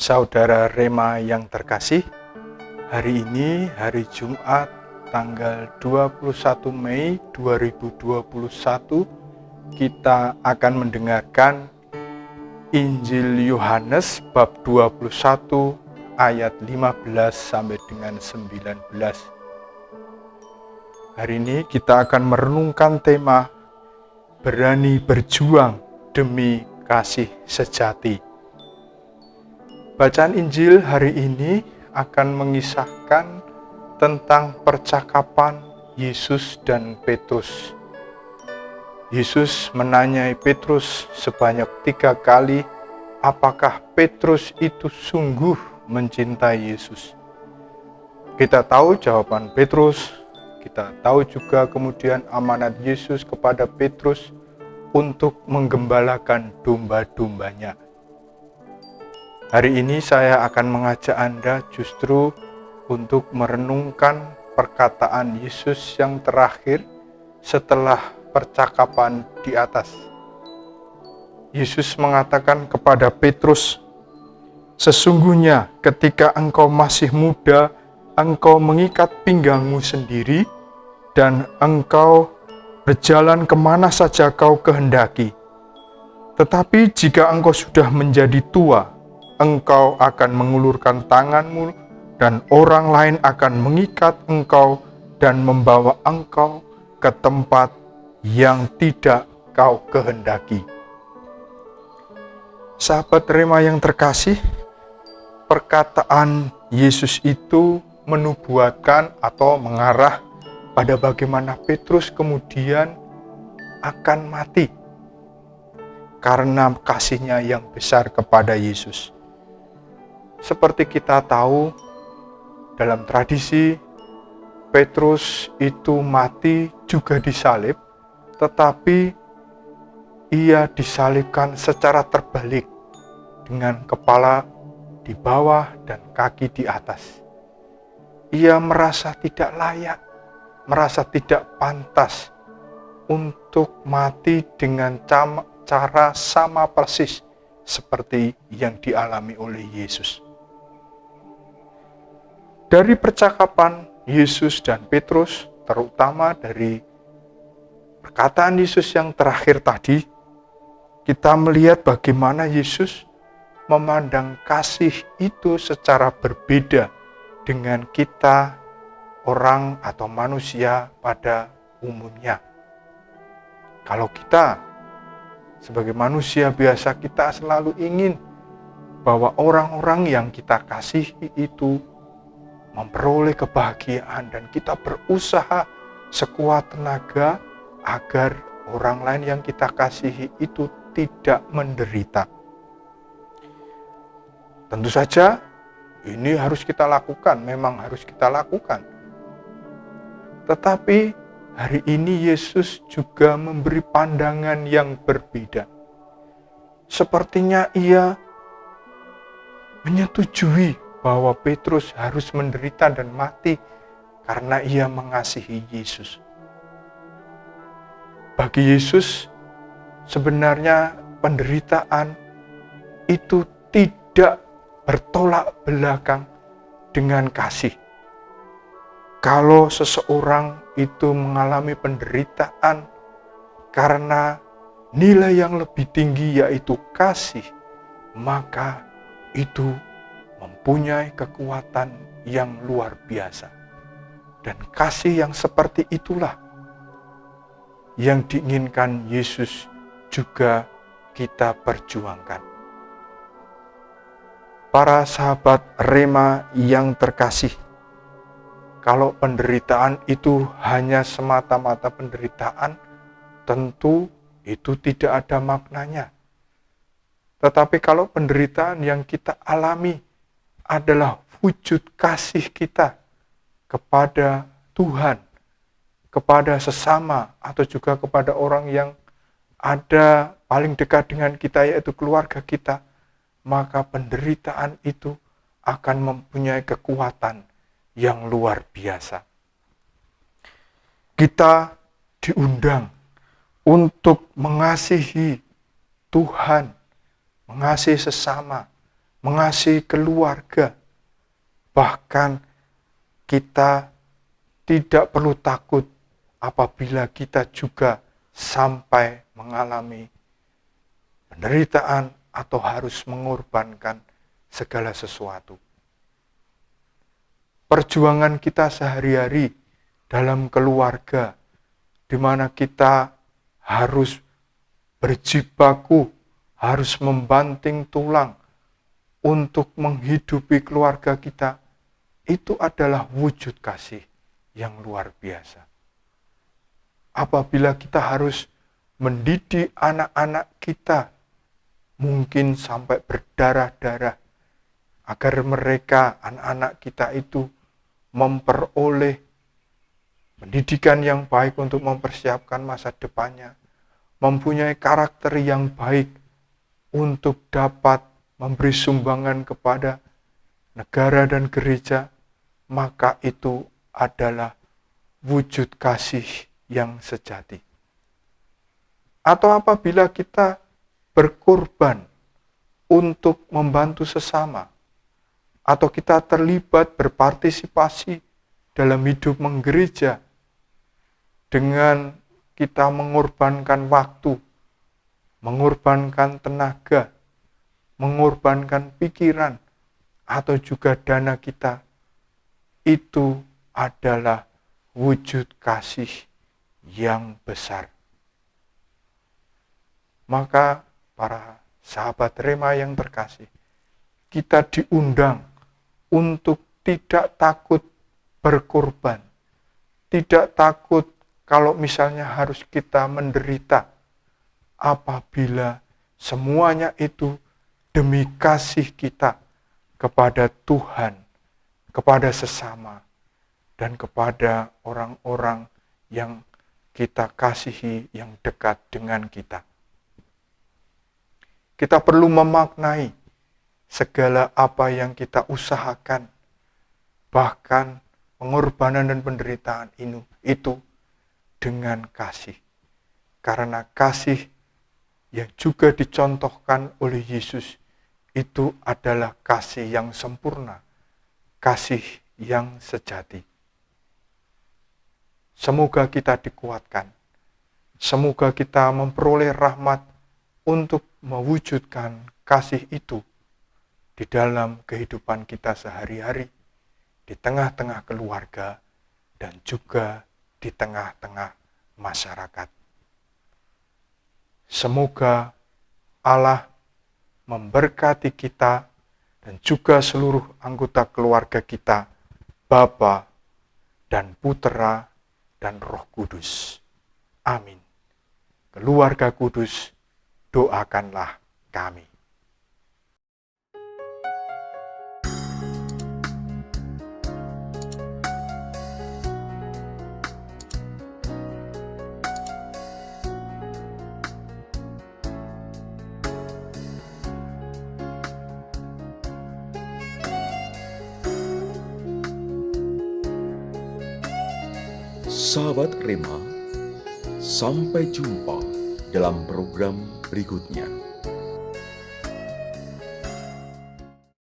Saudara Rema yang terkasih, hari ini hari Jumat tanggal 21 Mei 2021 kita akan mendengarkan Injil Yohanes bab 21 ayat 15 sampai dengan 19. Hari ini kita akan merenungkan tema berani berjuang demi kasih sejati. Bacaan Injil hari ini akan mengisahkan tentang percakapan Yesus dan Petrus. Yesus menanyai Petrus sebanyak 3 kali, apakah Petrus itu sungguh mencintai Yesus. Kita tahu jawaban Petrus, kita tahu juga kemudian amanat Yesus kepada Petrus untuk menggembalakan domba-dombanya. Hari ini saya akan mengajak Anda justru untuk merenungkan perkataan Yesus yang terakhir setelah percakapan di atas. Yesus mengatakan kepada Petrus, "Sesungguhnya ketika engkau masih muda, engkau mengikat pinggangmu sendiri dan engkau berjalan kemana saja kau kehendaki. Tetapi jika engkau sudah menjadi tua, engkau akan mengulurkan tanganmu dan orang lain akan mengikat engkau dan membawa engkau ke tempat yang tidak kau kehendaki." Sahabat Rema yang terkasih, perkataan Yesus itu menubuatkan atau mengarah pada bagaimana Petrus kemudian akan mati karena kasihnya yang besar kepada Yesus. Seperti kita tahu, dalam tradisi, Petrus itu mati juga disalib, tetapi ia disalibkan secara terbalik, dengan kepala di bawah dan kaki di atas. Ia merasa tidak layak, merasa tidak pantas untuk mati dengan cara sama persis seperti yang dialami oleh Yesus. Dari percakapan Yesus dan Petrus, terutama dari perkataan Yesus yang terakhir tadi, kita melihat bagaimana Yesus memandang kasih itu secara berbeda dengan kita, orang atau manusia pada umumnya. Kalau kita sebagai manusia biasa, kita selalu ingin bahwa orang-orang yang kita kasihi itu memperoleh kebahagiaan dan kita berusaha sekuat tenaga agar orang lain yang kita kasihi itu tidak menderita. Tentu saja ini harus kita lakukan, memang harus kita lakukan. Tetapi hari ini Yesus juga memberi pandangan yang berbeda. Sepertinya ia menyetujui bahwa Petrus harus menderita dan mati karena ia mengasihi Yesus. Bagi Yesus, sebenarnya penderitaan itu tidak bertolak belakang dengan kasih. Kalau seseorang itu mengalami penderitaan karena nilai yang lebih tinggi yaitu kasih, maka itu mempunyai kekuatan yang luar biasa. Dan kasih yang seperti itulah yang diinginkan Yesus juga kita perjuangkan. Para sahabat Rema yang terkasih, kalau penderitaan itu hanya semata-mata penderitaan, tentu itu tidak ada maknanya. Tetapi kalau penderitaan yang kita alami adalah wujud kasih kita kepada Tuhan, kepada sesama, atau juga kepada orang yang ada paling dekat dengan kita, yaitu keluarga kita, maka penderitaan itu akan mempunyai kekuatan yang luar biasa. Kita diundang untuk mengasihi Tuhan, mengasihi sesama, mengasihi keluarga. Bahkan kita tidak perlu takut apabila kita juga sampai mengalami penderitaan atau harus mengorbankan segala sesuatu. Perjuangan kita sehari-hari dalam keluarga, di mana kita harus berjibaku, harus membanting tulang untuk menghidupi keluarga kita, itu adalah wujud kasih yang luar biasa. Apabila kita harus mendidik anak-anak kita, mungkin sampai berdarah-darah, agar mereka, anak-anak kita itu memperoleh pendidikan yang baik untuk mempersiapkan masa depannya, mempunyai karakter yang baik untuk dapat memberi sumbangan kepada negara dan gereja, maka itu adalah wujud kasih yang sejati. Atau apabila kita berkorban untuk membantu sesama, atau kita terlibat berpartisipasi dalam hidup menggereja dengan kita mengorbankan waktu, mengorbankan tenaga, mengorbankan pikiran, atau juga dana kita, itu adalah wujud kasih yang besar. Maka para sahabat Rema yang terkasih, kita diundang untuk tidak takut berkorban, tidak takut kalau misalnya harus kita menderita, apabila semuanya itu demi kasih kita kepada Tuhan, kepada sesama, dan kepada orang-orang yang kita kasihi, yang dekat dengan kita. Kita perlu memaknai segala apa yang kita usahakan, bahkan pengorbanan dan penderitaan itu dengan kasih. Karena kasih yang juga dicontohkan oleh Yesus itu adalah kasih yang sempurna, kasih yang sejati. Semoga kita dikuatkan, semoga kita memperoleh rahmat untuk mewujudkan kasih itu di dalam kehidupan kita sehari-hari, di tengah-tengah keluarga, dan juga di tengah-tengah masyarakat. Semoga Allah memberkati kita dan juga seluruh anggota keluarga kita, Bapa dan Putera dan Roh Kudus. Amin. Keluarga kudus, doakanlah kami. Sahabat Rema, sampai jumpa dalam program berikutnya.